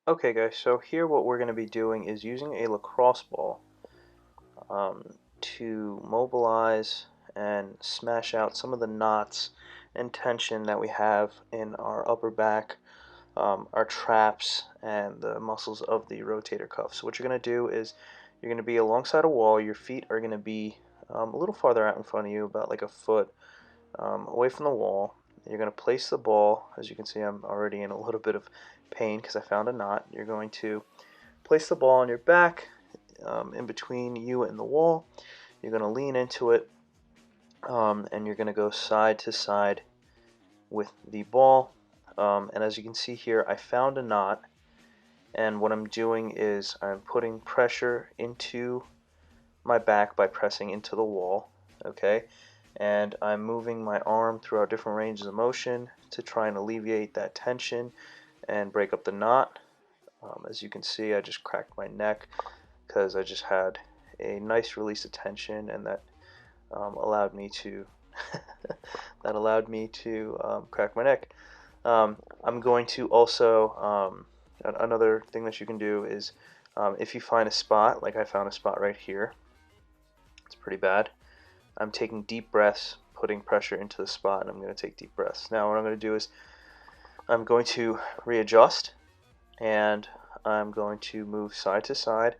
Okay guys, so here what we're going to be doing is using a lacrosse ball to mobilize and smash out some of the knots and tension that we have in our upper back, our traps, and the muscles of the rotator cuff. So what you're going to do is you're going to be alongside a wall. Your feet are going to be a little farther out in front of you, about like a foot away from the wall. You're going to place the ball. As you can see, I'm already in a little bit of pain because I found a knot. You're going to place the ball on your back in between you and the wall. You're going to lean into it, and you're going to go side to side with the ball. And as you can see here, I found a knot, and what I'm doing is I'm putting pressure into my back by pressing into the wall, okay? And I'm moving my arm throughout different ranges of motion to try and alleviate that tension and break up the knot. As you can see, I just cracked my neck because I just had a nice release of tension, and that allowed me to crack my neck. I'm going to also another thing that you can do is if you find a spot, like I found a spot right here, it's pretty bad. I'm taking deep breaths, putting pressure into the spot, and I'm going to take deep breaths. Now what I'm going to do is I'm going to readjust, and I'm going to move side to side.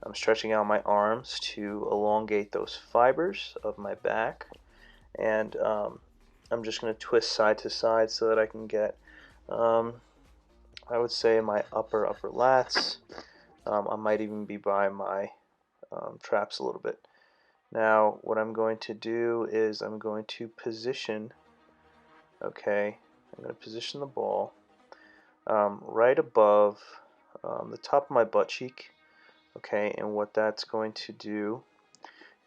I'm stretching out my arms to elongate those fibers of my back, and I'm just going to twist side to side so that I can get, I would say, my upper lats. I might even be by my traps a little bit. Now what I'm going to do is I'm going to position, okay, I'm going to position the ball right above the top of my butt cheek, okay, and what that's going to do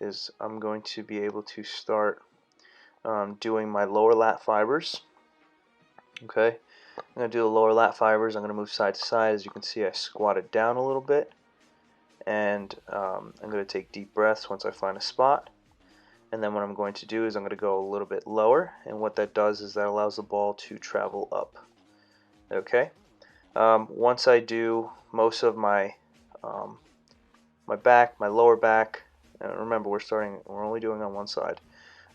is I'm going to be able to start doing my lower lat fibers, okay. I'm going to do the lower lat fibers. I'm going to move side to side. As you can see, I squatted down a little bit, and I'm going to take deep breaths once I find a spot. And then what I'm going to do is I'm going to go a little bit lower, and what that does is that allows the ball to travel up. Okay. Once I do most of my back, my lower back, and remember we're only doing on one side.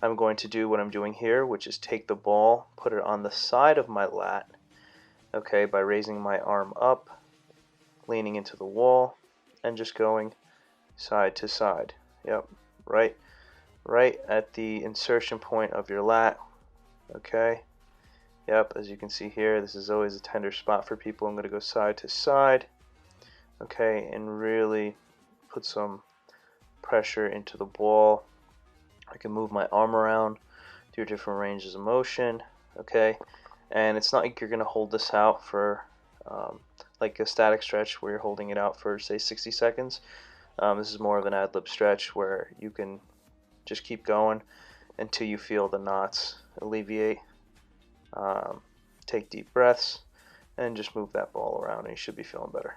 I'm going to do what I'm doing here, which is take the ball, put it on the side of my lat, okay, by raising my arm up, leaning into the wall, and just going side to side. Yep, right at the insertion point of your lat, okay. Yep, as you can see here, this is always a tender spot for people. I'm going to go side to side, okay, and really put some pressure into the ball. I can move my arm around through different ranges of motion, okay, and it's not like you're going to hold this out for like a static stretch where you're holding it out for, say, 60 seconds. This is more of an ad-lib stretch where you can just keep going until you feel the knots alleviate. Take deep breaths and just move that ball around, and you should be feeling better.